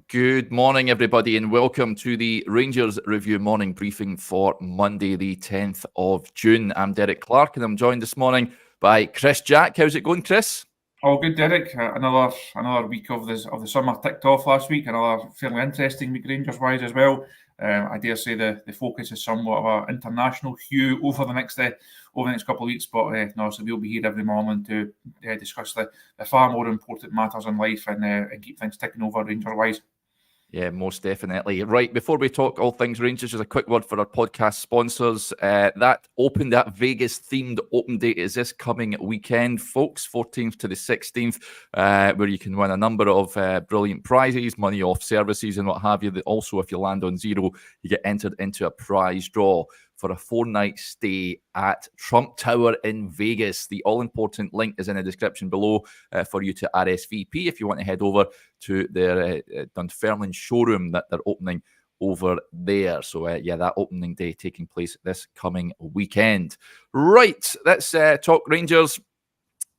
Good morning, everybody, and welcome to the Rangers Review morning briefing for Monday, the 10th of June. I'm Derek Clark, and I'm joined this morning by Chris Jack. How's it going, Chris? All good, Derek. Another week of the summer ticked off last week. Another fairly interesting week Rangers-wise as well. I dare say the focus is somewhat of an international hue over the next couple of weeks, but so we'll be here every morning to discuss the far more important matters in life and keep things ticking over Rangers-wise. Yeah, most definitely. Right, before we talk all things Rangers, just a quick word for our podcast sponsors. That Vegas-themed open day is this coming weekend, folks, 14th to the 16th, where you can win a number of brilliant prizes, money off services and what have you. Also, if you land on zero, you get entered into a prize draw for a 4-night stay at Trump Tower in Vegas. The all-important link is in the description below for you to RSVP if you want to head over to their Dunfermline showroom that they're opening over there. So, that opening day taking place this coming weekend. Right, let's talk Rangers.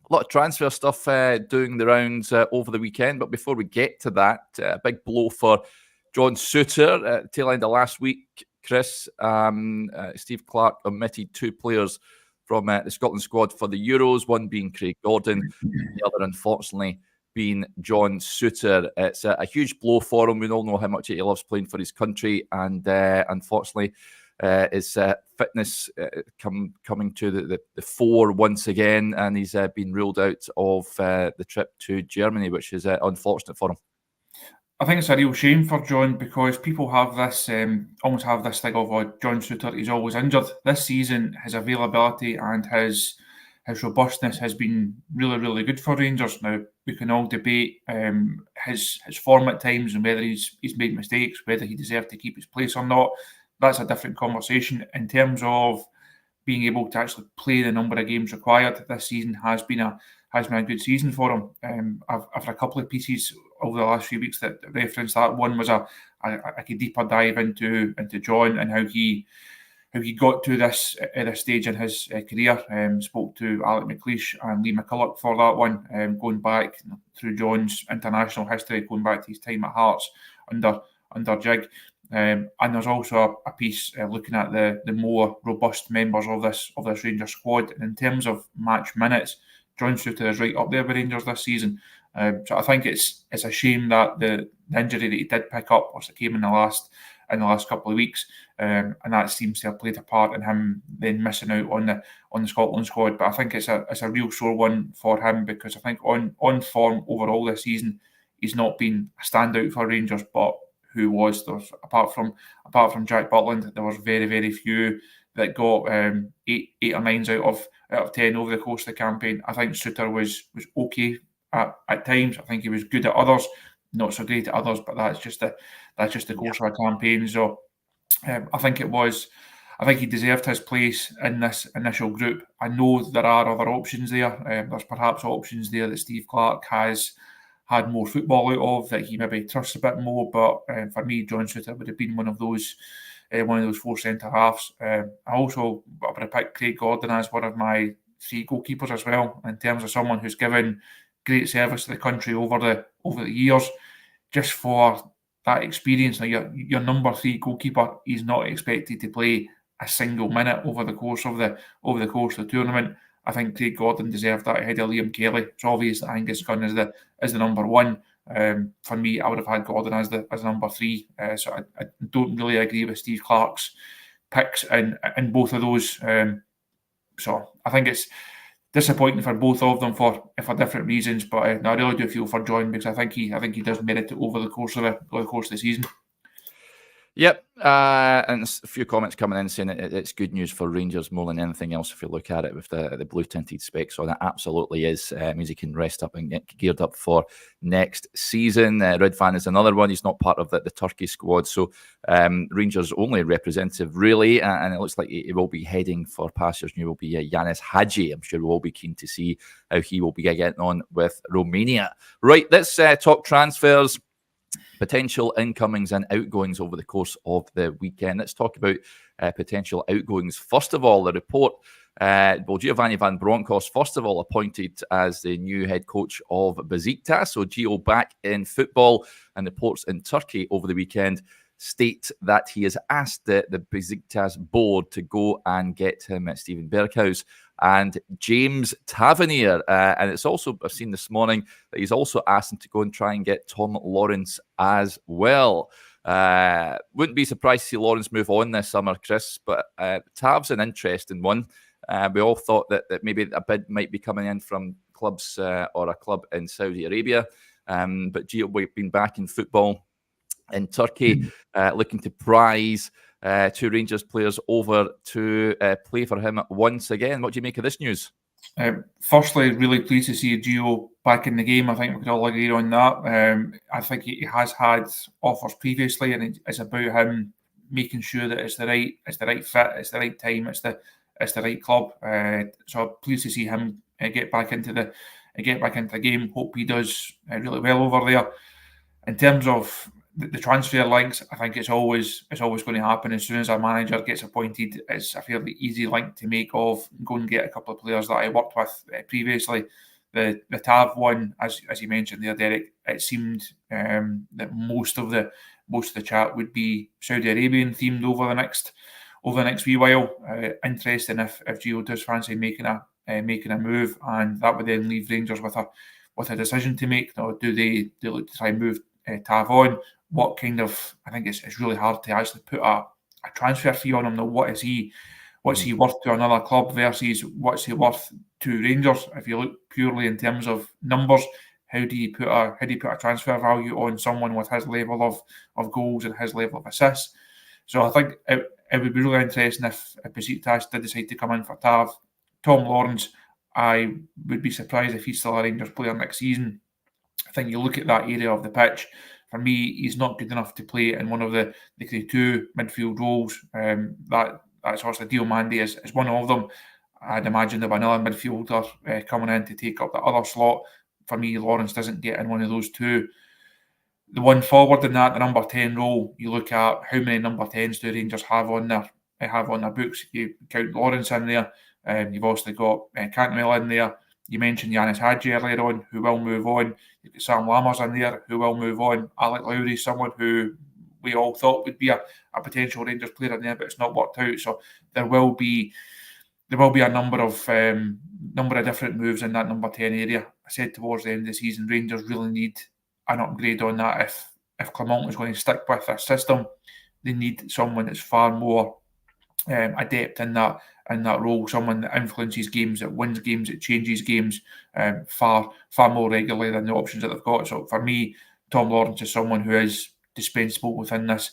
A lot of transfer stuff doing the rounds over the weekend. But before we get to that, a big blow for John Souttar. Tail end of last week, Chris, Steve Clarke omitted two players from the Scotland squad for the Euros, one being Craig Gordon, the other, unfortunately, being John Souttar. It's a huge blow for him. We all know how much he loves playing for his country, and unfortunately, his fitness coming to the fore once again, and he's been ruled out of the trip to Germany, which is unfortunate for him. I think it's a real shame for John because people have this almost have this thing of John Souttar, he's always injured. This season, his availability and his robustness has been really, really good for Rangers. Now, we can all debate his form at times and whether he's made mistakes, whether he deserved to keep his place or not. That's a different conversation. In terms of being able to actually play the number of games required, this season has been a good season for him. I've a couple of pieces over the last few weeks that reference that. One was a deeper dive into John and how he got to this stage in his career. Spoke to Alec McLeish and Lee McCulloch for that one, going back through John's international history, going back to his time at Hearts under Jig. And there's also a piece looking at the more robust members of this Rangers squad. And in terms of match minutes, John Souttar is right up there with Rangers this season. So I think it's a shame that the injury that he did pick up, or came in the last couple of weeks, and that seems to have played a part in him then missing out on the Scotland squad. But I think it's a real sore one for him because I think on form overall this season, he's not been a standout for Rangers. But who was there? Apart from Jack Butland, there was very, very few that got 8 or 9s out of 10 over the course of the campaign. I think Souttar was okay at times. I think he was good at others, not so great at others. But that's just the course of a campaign. So I think he deserved his place in this initial group. I know there are other options there. There's perhaps options there that Steve Clarke has had more football out of, that he maybe trusts a bit more. But for me, John Souttar would have been one of those four centre halves. I also would have picked Craig Gordon as one of my 3 goalkeepers as well, in terms of someone who's given great service to the country over the years. Just for that experience, now your number 3 goalkeeper is not expected to play a single minute over the course of the tournament. I think Craig Gordon deserved that ahead of Liam Kelly. It's obvious that Angus Gunn is the number 1. For me, I would have had Gordon as number 3. So I don't really agree with Steve Clarke's picks in both of those. So I think it's disappointing for both of them for different reasons. But I really do feel for John because I think he does merit it over the course of the season. Yep, and a few comments coming in saying it's good news for Rangers more than anything else if you look at it with the blue-tinted specs on it. Absolutely is. Means he can rest up and get geared up for next season. Red Fan is another one. He's not part of the Turkey squad, so Rangers' only representative, really, and it looks like he will be heading for pastures new will be Yanis Hadji. I'm sure we'll all be keen to see how he will be getting on with Romania. Right, let's talk transfers. Potential incomings and outgoings over the course of the weekend. Let's talk about potential outgoings. First of all, the report Well, Giovanni Van Bronckhorst, first of all, appointed as the new head coach of Besiktas. So Gio back in football, and reports in Turkey over the weekend state that he has asked the Besiktas board to go and get him Steven Berghuis and James Tavernier. And it's also, I've seen this morning, that he's also asked him to go and try and get Tom Lawrence as well. Wouldn't be surprised to see Lawrence move on this summer, Chris, but Tav's an interesting one. We all thought that maybe a bid might be coming in from clubs or a club in Saudi Arabia. But Gio, we've been back in football in Turkey, looking to prize two Rangers players over to play for him once again. What do you make of this news? Firstly, really pleased to see Gio back in the game. I think we could all agree on that. I think he has had offers previously, and it's about him making sure that it's the right fit, it's the right time, it's the right club. So I'm pleased to see him get back into the game. Hope he does really well over there. In terms of the transfer links, I think it's always going to happen. As soon as a manager gets appointed, it's a fairly easy link to make of go and get a couple of players that I worked with previously. The Tav one, as you mentioned there, Derek, it seemed that most of the chat would be Saudi Arabian themed over the next wee while. Interesting if Gio does fancy making a move, and that would then leave Rangers with a decision to make. Now, do they look to try and move Tav on? What kind of, I think it's really hard to actually put a transfer fee on him. Now, what's he worth to another club versus what's he worth to Rangers? If you look purely in terms of numbers, how do you put a transfer value on someone with his level of goals and his level of assists? So I think it would be really interesting if Besiktas did decide to come in for Tav. Tom Lawrence, I would be surprised if he's still a Rangers player next season. I think you look at that area of the pitch, for me, he's not good enough to play in one of the two midfield roles. That's obviously Diomande is one of them. I'd imagine there'll be another midfielder coming in to take up the other slot. For me, Lawrence doesn't get in one of those two. The one forward in that, the number 10 role, you look at how many number 10s do Rangers have on their books. You count Lawrence in there. You've also got Cantwell in there. You mentioned Yanis Hadji earlier on, who will move on. You've got Sam Lammers in there, who will move on. Alec Lowry, someone who we all thought would be a potential Rangers player in there, but it's not worked out. So there will be a number of different moves in that number 10 area. I said towards the end of the season, Rangers really need an upgrade on that. If Clement is going to stick with this system, they need someone that's far more adept in that role, someone that influences games, that wins games, that changes games far more regularly than the options that they've got. So for me, Tom Lawrence is someone who is dispensable within this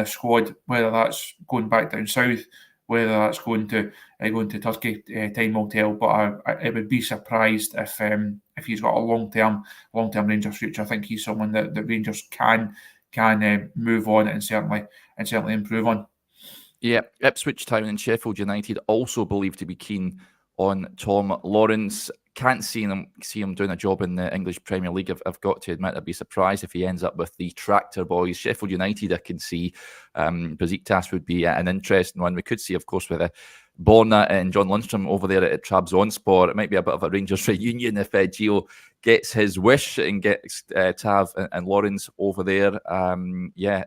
squad, whether that's going back down south, whether that's going to Turkey, time will tell. But I would be surprised if he's got a long term Rangers future. I think he's someone that Rangers can move on and certainly improve on. Yeah, Ipswich Town and Sheffield United also believed to be keen on Tom Lawrence. Can't see him doing a job in the English Premier League. I've got to admit, I'd be surprised if he ends up with the Tractor Boys. Sheffield United, I can see. Besiktas would be an interesting one. We could see, of course, with Borna and John Lundstrom over there at Trabzonspor. It might be a bit of a Rangers reunion if Gio gets his wish and gets Tav and Lawrence over there.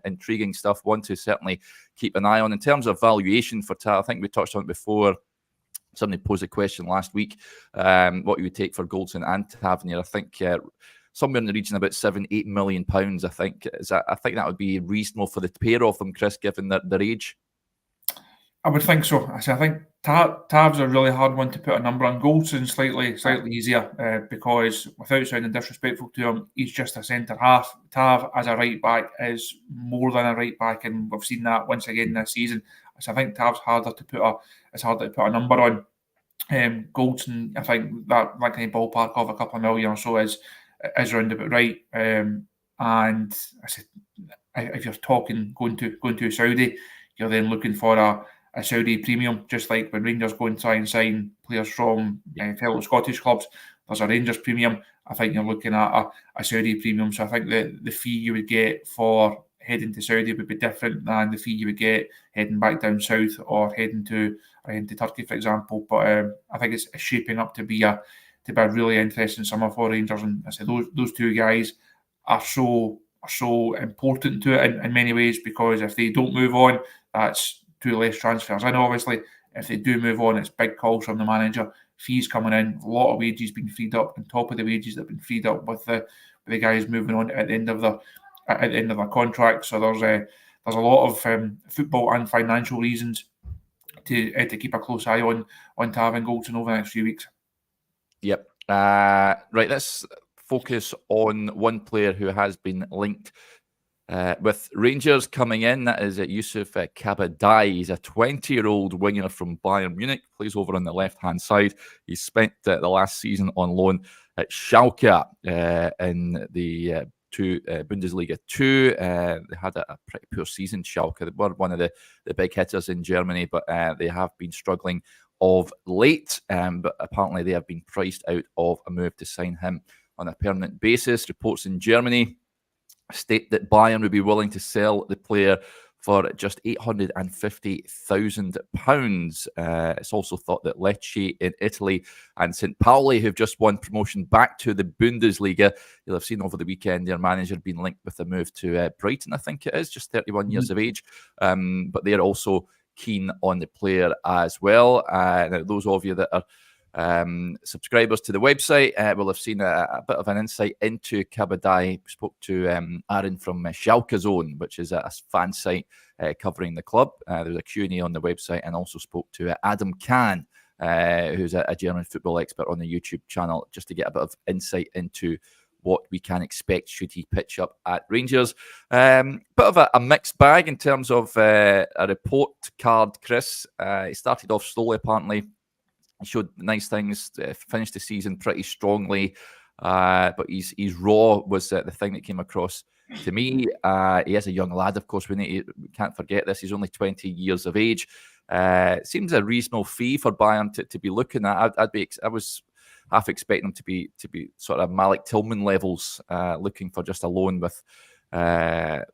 Intriguing stuff. One to certainly keep an eye on. In terms of valuation for Tav, I think we touched on it before. Somebody posed a question last week, what you would take for Goldson and Tavernier. I think somewhere in the region about £7-8 million. I think that would be reasonable for the pair of them, Chris, given their age. I would think so. I think Tav's a really hard one to put a number on. Goldson slightly easier because, without sounding disrespectful to him, he's just a centre half. Tav as a right back is more than a right back, and we've seen that once again this season. So I think Tav's harder to put a number on. Goldson, I think that kind of ballpark of a couple of million or so is round about right. And I said, if you're talking going to Saudi, you're then looking for a Saudi premium, just like when Rangers go and try and sign players from fellow Scottish clubs. There's a Rangers premium. I think you're looking at a Saudi premium. So I think the fee you would get for heading to Saudi would be different than the fee you would get heading back down south or heading to Turkey, for example. But I think it's shaping up to be a really interesting summer for Rangers. And I say those two guys are so important to it in many ways, because if they don't move on, that's two less transfers. And obviously, if they do move on, it's big calls from the manager, fees coming in, a lot of wages being freed up on top of the wages that have been freed up with the guys moving on at the end of their contract. So there's a lot of football and financial reasons to keep a close eye on Tav and Goldson over the next few weeks. Yep. Right, let's focus on one player who has been linked with Rangers coming in. That is Yusuf Kabadayi. He's a 20-year-old winger from Bayern Munich, plays over on the left-hand side. He spent the last season on loan at Schalke in the Bundesliga 2. They had a pretty poor season, Schalke. They were one of the big hitters in Germany, but they have been struggling of late. But apparently they have been priced out of a move to sign him on a permanent basis. Reports in Germany state that Bayern would be willing to sell the player for just £850,000. It's also thought that Lecce in Italy and St. Pauli, who've just won promotion back to the Bundesliga, you'll have seen over the weekend their manager being linked with a move to Brighton, I think it is, just 31 years of age. But they're also keen on the player as well. Now, those of you that are subscribers to the website will have seen a bit of an insight into Kabadayi. We spoke to Aaron from Schalke Zone, which is a fan site covering the club. There's a Q&A on the website, and also spoke to Adam Kahn, who's a German football expert on the YouTube channel, just to get a bit of insight into what we can expect should he pitch up at Rangers. Bit of a mixed bag in terms of a report card, Chris. He started off slowly, apparently. He showed nice things, finished the season pretty strongly, but his raw was the thing that came across to me. He is a young lad, of course. We can't forget this. He's only 20 years of age. It seems a reasonable fee for Bayern to be looking at. I was half expecting him to be sort of Malik Tillman levels, looking for just a loan with a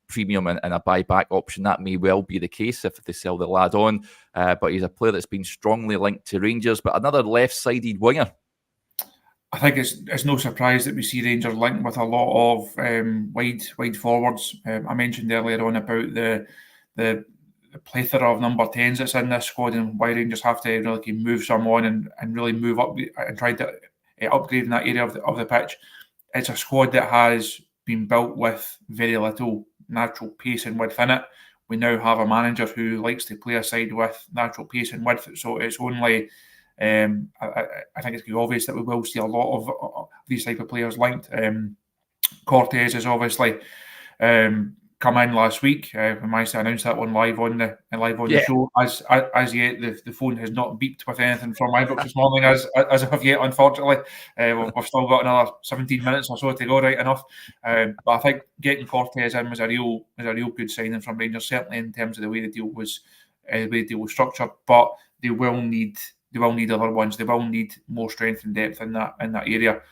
premium and a buyback option. That may well be the case if they sell the lad on, but he's a player that's been strongly linked to Rangers, but another left-sided winger. I think it's no surprise that we see Rangers linked with a lot of wide forwards. I mentioned earlier on about the plethora of number 10s that's in this squad, and why Rangers have to really move someone and really move up and try to upgrade in that area of the pitch. It's a squad that has been built with very little natural pace and width in it. We now have a manager who likes to play a side with natural pace and width, so it's only I think it's obvious that we will see a lot of these type of players linked. Cortez is obviously come in last week. We managed to announce that one live on the show. As yet, the phone has not beeped with anything from my book this morning as of yet, unfortunately. We've still got another 17 minutes or so to go, right enough. But I think getting Cortez in was a real good signing from Rangers, certainly in terms of the way the deal was structured. But they will need other ones. They will need more strength and depth in that area.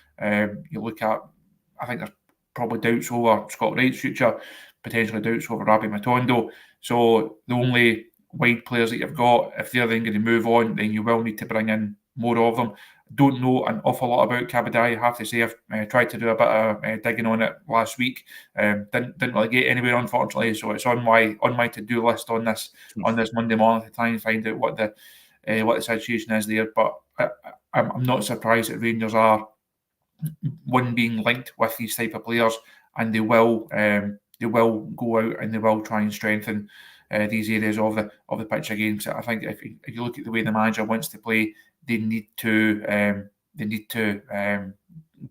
You look at, I think there's probably doubts over Scott Wright's future, potentially doubts over Rabbi Matondo. So the only wide players that you've got, if they're then going to move on, then you will need to bring in more of them. Don't know an awful lot about Kabadayi, I have to say. I've tried to do a bit of digging on it last week. Didn't really get anywhere, unfortunately. So it's on my to-do list on this Monday morning to try and find out what the situation is there. But I'm not surprised that Rangers are being linked with these type of players, and they will go out and they will try and strengthen these areas of the pitch again. So I think if you look at the way the manager wants to play, they need to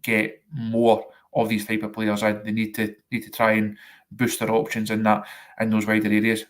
get more of these type of players in. They need to try and boost their options in those wider areas.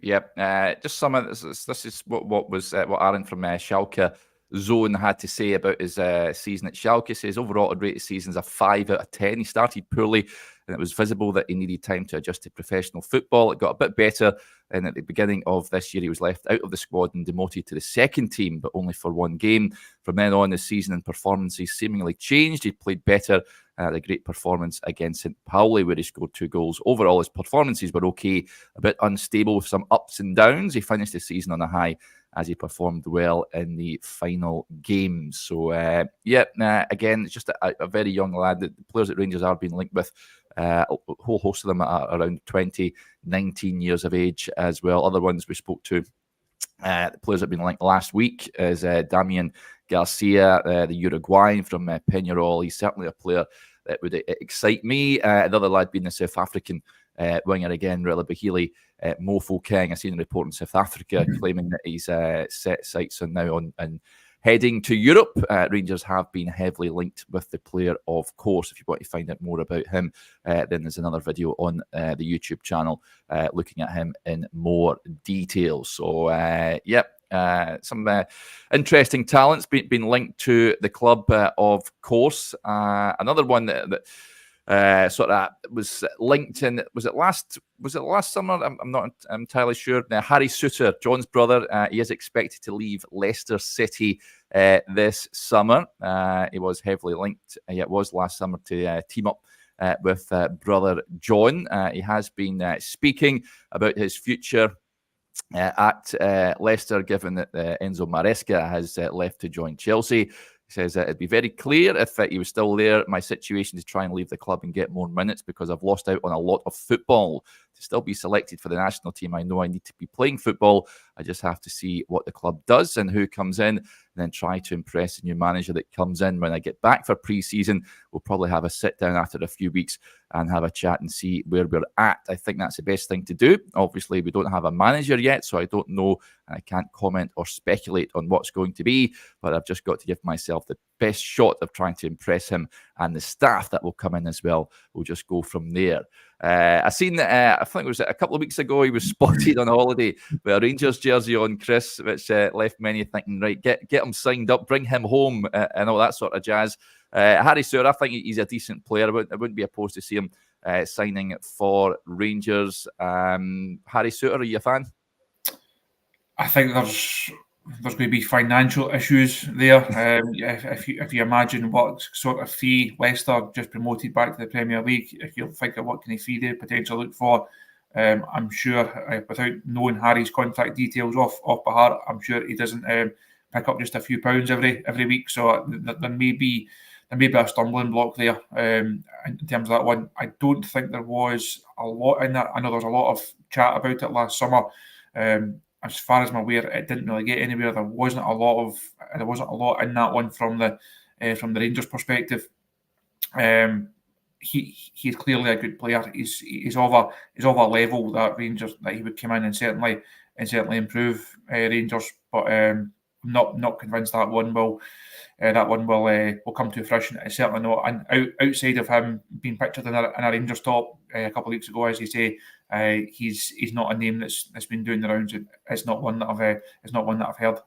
Yep, just some of this. This is what Aaron from Schalke Zone had to say about his season at Schalke. Says overall I'd rate his season as a 5 out of 10. He started poorly, and it was visible that he needed time to adjust to professional football. It got a bit better, and at the beginning of this year he was left out of the squad and demoted to the second team, but only for one game. From then on, the season and performances seemingly changed. He played better The great performance against St. Pauli, where he scored 2 goals. Overall, his performances were okay, a bit unstable with some ups and downs. He finished the season on a high as he performed well in the final game. So, again, it's just a very young lad. The players that Rangers are being linked with, a whole host of them are around 20, 19 years of age as well. Other ones we spoke to, the players that have been linked last week is Damian Garcia, the Uruguayan from Peñarol. He's certainly a player that would excite me. The other lad being the South African winger again, Relabahili Mofo King. I seen a report in South Africa claiming that he's set sights on now on heading to Europe. Rangers have been heavily linked with the player, of course. If you want to find out more about him, then there's another video on the YouTube channel looking at him in more detail. So, some interesting talents being linked to the club, of course. Another one that sort of was linked in, was it last summer? I'm not entirely sure. Now, Harry Souttar, John's brother, he is expected to leave Leicester City this summer. He was heavily linked. It was last summer to team up with brother John. He has been speaking about his future at Leicester, given that Enzo Maresca has left to join Chelsea. He says that it'd be very clear if he was still there, my situation is to try and leave the club and get more minutes because I've lost out on a lot of football. To still be selected for the national team, I know I need to be playing football. I just have to see what the club does and who comes in, and then try to impress the new manager that comes in. When I get back for pre-season, we'll probably have a sit down after a few weeks and have a chat and see where we're at. I think that's the best thing to do. Obviously, we don't have a manager yet, so I don't know, and I can't comment or speculate on what's going to be, but I've just got to give myself the best shot of trying to impress him, and the staff that will come in as well. We'll just go from there. I seen that, I think it was a couple of weeks ago, he was spotted on holiday with a Rangers jersey on, Chris, which left many thinking, right, get him signed up, bring him home, and all that sort of jazz. Harry Souttar, I think I decent player. I wouldn't be opposed to see him signing for Rangers. Harry Souttar, are you a fan? I think there's going to be financial issues there. If you imagine what sort of fee Leicester just promoted back to the Premier League, if you think of what kind of fee they potentially look for, I'm sure, without knowing Harry's contact details off by heart, I'm sure he doesn't pick up just a few pounds every week. So there may be a stumbling block there in terms of that one. I don't think there was a lot in that. I know there was a lot of chat about it last summer. As far as I'm aware, it didn't really get anywhere. There wasn't a lot in that one from the Rangers' perspective. He's clearly a good player. He's of a level that Rangers, that he would come in and certainly improve Rangers. But not convinced that one will come to fruition. It's certainly not. And outside of him being pictured in a Rangers top a couple of weeks ago, as you say, he's not a name that's been doing the rounds. It's not one that I've heard.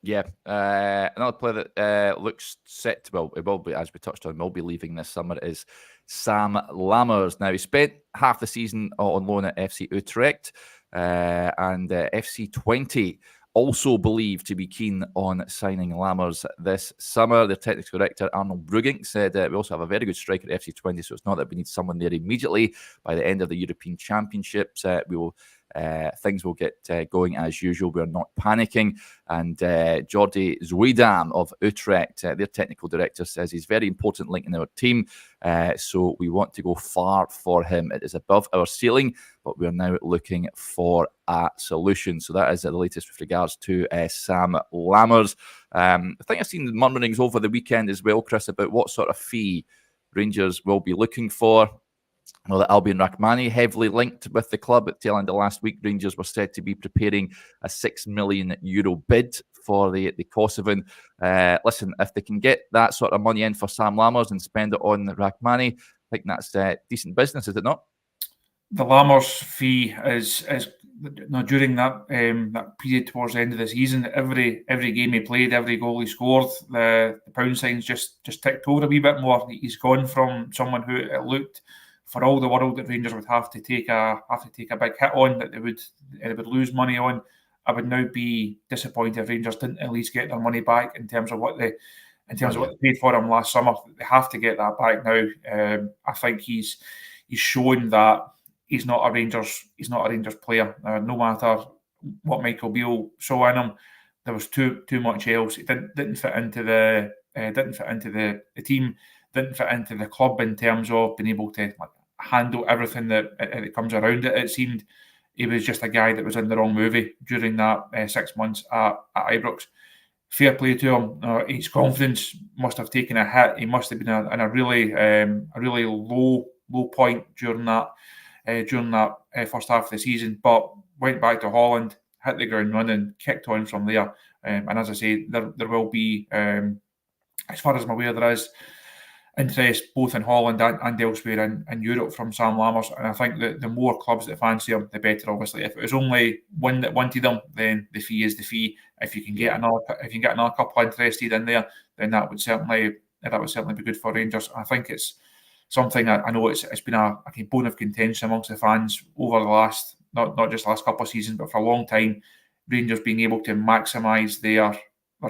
Yeah, another player that looks set. Well, it will be, as we touched on, will be leaving this summer is Sam Lammers. Now, he spent half the season on loan at FC Utrecht, and FC 20 also believed to be keen on signing Lammers this summer. The technical director, Arnold Brugink, said we also have a very good striker at FC 20, so it's not that we need someone there immediately. By the end of the European Championships, things will get going as usual. We're not panicking. And Jordi Zuidam of Utrecht, their technical director, says he's very important link in our team. So we want to go far for him. It is above our ceiling, but we're now looking for a solution. So that is the latest with regards to Sam Lammers. I think I've seen murmurings over the weekend as well, Chris, about what sort of fee Rangers will be looking for. I know that Albion Rahmani heavily linked with the club. At the tail end of last week, Rangers were said to be preparing a €6 million bid for the Kosovan. Listen, if they can get that sort of money in for Sam Lammers and spend it on Rahmani, I think that's decent business, is it not? The Lammers fee is during that period towards the end of the season. Every game he played, every goal he scored, the pound signs just ticked over a wee bit more. He's gone from someone who it looked for all the world that Rangers would have to take a big hit on, that they would lose money on. I would now be disappointed if Rangers didn't at least get their money back in terms of what in terms of what they paid for him last summer. They have to get that back now. I think he's shown that he's not a Rangers player. No matter what Michael Beale saw in him, there was too much else. It didn't fit into the team, didn't fit into the club in terms of being able to handle everything that comes around it. It seemed he was just a guy that was in the wrong movie during that 6 months at Ibrox. Fair play to him. His confidence must have taken a hit. He must have been in a really low point during that first half of the season. But went back to Holland, hit the ground running, kicked on from there. And as I say, there will be, as far as I'm aware, there is interest both in Holland and elsewhere in Europe from Sam Lammers. And I think that the more clubs that fancy him, the better. Obviously, if it was only one that wanted them, then the fee is the fee. If you can get another couple interested in there, then that would certainly be good for Rangers. I think it's something I know it's been a bone of contention amongst the fans over the last not just last couple of seasons, but for a long time. Rangers being able to maximise their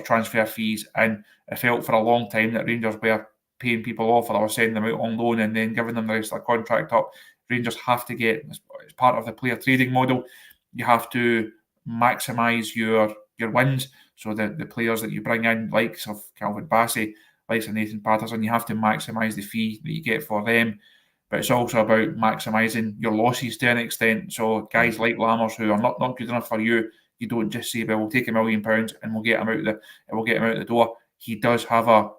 transfer fees, and it felt for a long time that Rangers were paying people off or sending them out on loan and then giving them the rest of their contract up. Rangers have to get, as part of the player trading model, you have to maximise your wins. So the players that you bring in, likes of Calvin Bassey, likes of Nathan Patterson, you have to maximise the fee that you get for them. But it's also about maximising your losses to an extent. So guys like Lammers who are not good enough for you, you don't just say, well, we'll take £1 million and we'll get him out the door. He does have a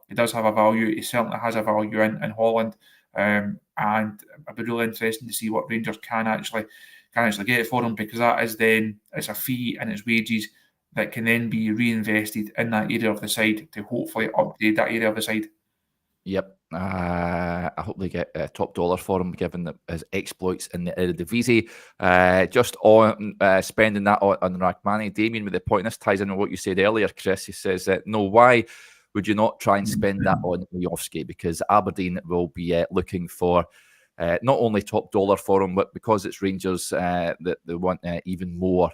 value. He certainly has a value in Holland, and it'd be really interesting to see what Rangers can actually get for him, because that is then, it's a fee and it's wages that can then be reinvested in that area of the side to hopefully upgrade that area of the side. Yep. I hope they get top dollar for him, given his exploits in the Eredivisie. Just on spending that on Rachmani, Damien, with the point, this ties in with what you said earlier, Chris. He says, no, why would you not try and spend that on Miovski? Because Aberdeen will be looking for not only top dollar for him, but because it's Rangers, that they want even more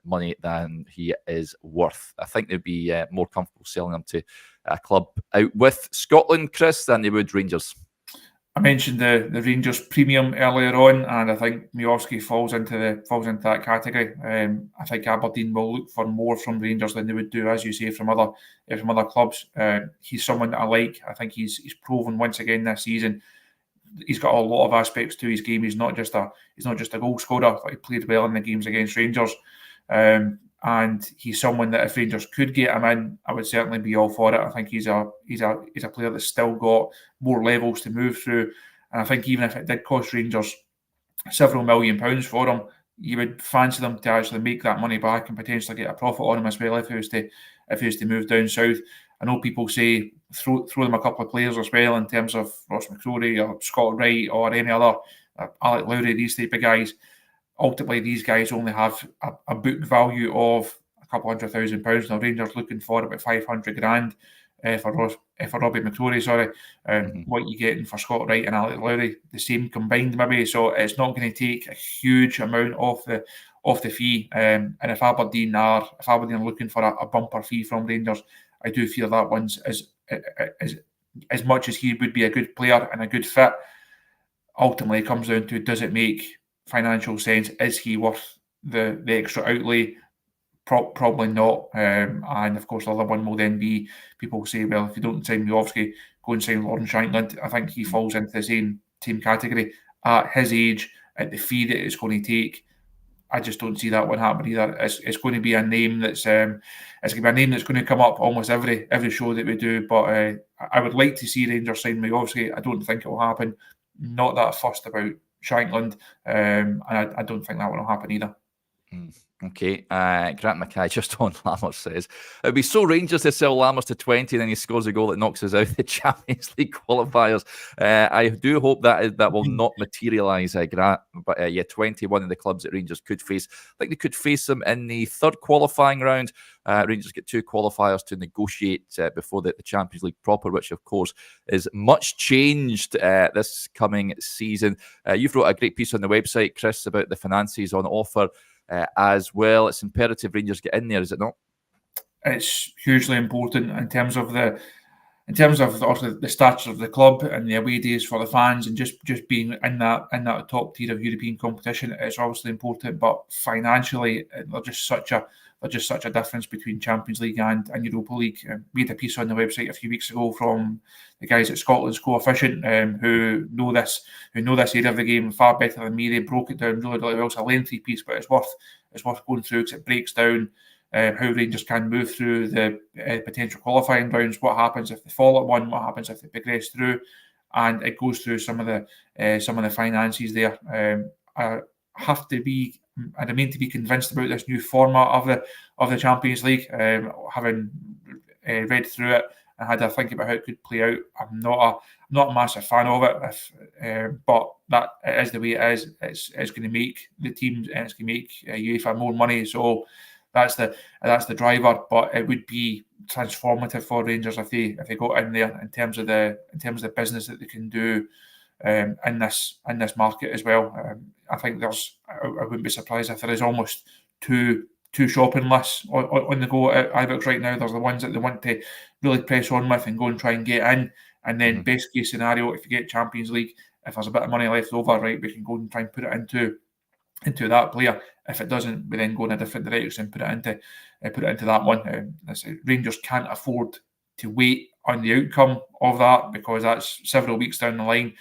money than he is worth. I think they'd be more comfortable selling him to a club out with Scotland, Chris, than they would Rangers. I mentioned the Rangers premium earlier on, and I think Miovski falls into that category. I think Aberdeen will look for more from Rangers than they would do, as you say, from other clubs. He's someone that I like. I think he's proven once again this season. He's got a lot of aspects to his game. He's not just a goal scorer. He played well in the games against Rangers, and he's someone that if Rangers could get him in, I would certainly be all for it. I think he's a player that's still got more levels to move through, and I think even if it did cost Rangers several £1 million for him, you would fancy them to actually make that money back and potentially get a profit on him as well if he was to move down south. I know people say throw them a couple of players as well, in terms of Ross McCrory or Scott Wright or any other, Alec Lowry, these type of guys. Ultimately, these guys only have a book value of a couple £100,000. Now, Rangers looking for about 500 grand for Robbie McCrory. Sorry, what you getting for Scott Wright and Alec Lowry, the same combined maybe. So it's not going to take a huge amount off the fee. And if Aberdeen are looking for a bumper fee from Rangers, I do feel that one's as much as he would be a good player and a good fit. Ultimately, it comes down to, does it make financial sense? Is he worth the extra outlay? Probably not. And of course, the other one will then be, people say, well, if you don't sign Miovski, go and sign Lawrence Shankland. I think he falls into the same category. At his age, at the fee that it's going to take, I just don't see that one happening either. It's going to be a name that's going to come up almost every show that we do. But I would like to see Rangers sign Miovski. I don't think it will happen. Not that fussed about Shankland, and I don't think that one will happen either. Okay, Grant Mackay just on Lammers says, it would be so Rangers to sell Lammers to 20 and then he scores a goal that knocks us out of the Champions League qualifiers. I do hope that will not materialise, Grant. But 21 of the clubs that Rangers could face. I think they could face them in the third qualifying round. Rangers get 2 qualifiers to negotiate before the Champions League proper, which of course is much changed this coming season. You've wrote a great piece on the website, Chris, about the finances on offer as well. It's imperative Rangers get in there, is it not? It's hugely important in terms of the in terms of also the stature of the club and the away days for the fans, and just being in that top tier of European competition, it's obviously important. But financially, there's just such a difference between Champions League and Europa League. We had a piece on the website a few weeks ago from the guys at Scotland's Coefficient, who know this area of the game far better than me. They broke it down really, really well. It's a lengthy piece, but it's worth going through, because it breaks down how Rangers can move through the potential qualifying rounds. What happens if they fall at one? What happens if they progress through? And it goes through some of the finances there. I remain to be convinced about this new format of the Champions League. Having read through it and had to think about how it could play out, I'm not a massive fan of it. But that it is the way it is. It's going to make the teams, and it's going to make UEFA more money. So that's the driver. But it would be transformative for Rangers if they got in there in terms of the business that they can do in this market as well. I think I wouldn't be surprised if there is almost two shopping lists on the go at Ibrox right now. There's the ones that they want to really press on with and go and try and get in, and then best case scenario, if you get Champions League, if there's a bit of money left over, right, we can go and try and put it into that player. If it doesn't, we then go in a different direction and put it into that one. Rangers can't afford to wait on the outcome of that, because that's several weeks down the line,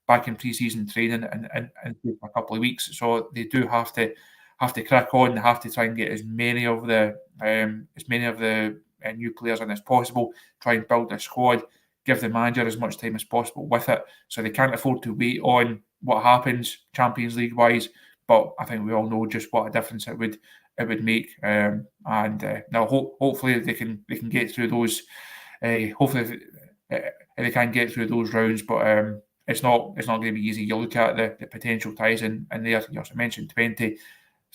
back in pre-season training and a couple of weeks. So they do have to crack on. They have to try and get as many of the new players in as possible. Try and build a squad. Give the manager as much time as possible with it. So they can't afford to wait on what happens Champions League wise. But I think we all know just what a difference it would make. Now hopefully they can get through those. Hopefully they can get through those rounds. But it's not going to be easy. You look at the potential ties in there. You also mentioned 20.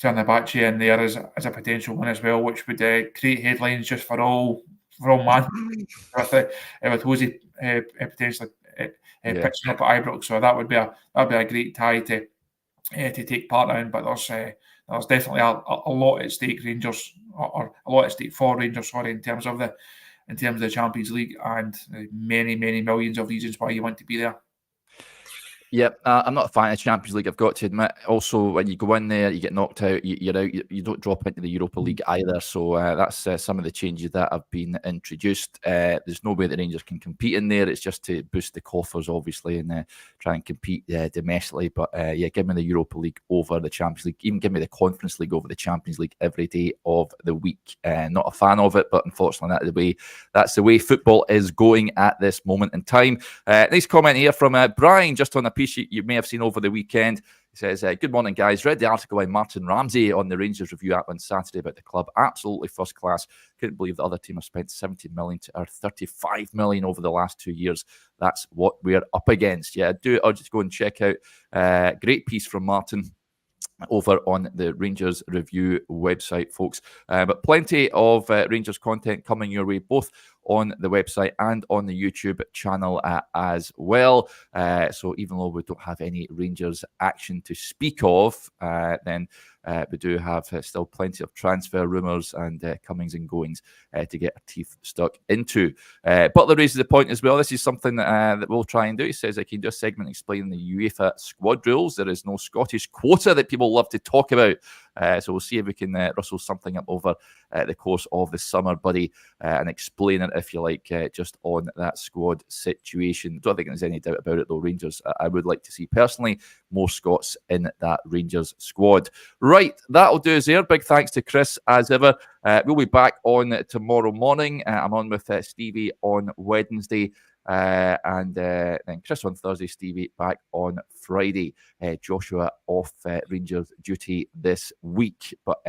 Fenerbahce in there as a potential one as well, which would create headlines just for all man with Jose potentially pitching up at Ibrox. So that would be a great tie to take part in. But there's definitely a lot at stake, Rangers, or a lot at stake for Rangers. Sorry, in terms of the Champions League, and many millions of reasons why you want to be there. Yep, I'm not a fan of Champions League, I've got to admit. Also, when you go in there, you get knocked out, you're out, you don't drop into the Europa League either. So that's some of the changes that have been introduced. There's no way the Rangers can compete in there. It's just to boost the coffers, obviously, and try and compete domestically. But give me the Europa League over the Champions League. Even give me the Conference League over the Champions League every day of the week. Not a fan of it, but unfortunately, that's the way football is going at this moment in time. Nice comment here from Brian, just on a piece you may have seen over the weekend. He says, good morning, guys. Read the article by Martin Ramsey on the Rangers Review app on Saturday about the club. Absolutely first class. Couldn't believe the other team have spent 70 million to our 35 million over the last 2 years. That's what we're up against. Yeah, I'll just go and check out. Great piece from Martin over on the Rangers Review website, folks. But plenty of Rangers content coming your way, both on the website and on the YouTube channel as well. So even though we don't have any Rangers action to speak of, then we do have still plenty of transfer rumours and comings and goings to get our teeth stuck into. Butler raises the point as well. This is something that we'll try and do. He says, I can do a segment explaining the UEFA squad rules. There is no Scottish quota that people love to talk about. So we'll see if we can rustle something up over the course of the summer, buddy, and explain it, if you like, just on that squad situation. Don't think there's any doubt about it, though. Rangers, I would like to see personally more Scots in that Rangers squad. Right, that'll do us there. Big thanks to Chris, as ever. We'll be back on tomorrow morning. I'm on with Stevie on Wednesday. And then Chris on Thursday, Stevie back on Friday. Joshua off Rangers duty this week. But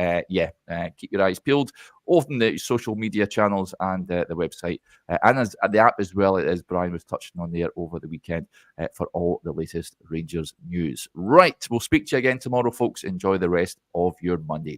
keep your eyes peeled on the social media channels and the website and as the app as well, as Brian was touching on there over the weekend, for all the latest Rangers news. Right, we'll speak to you again tomorrow, folks. Enjoy the rest of your Monday.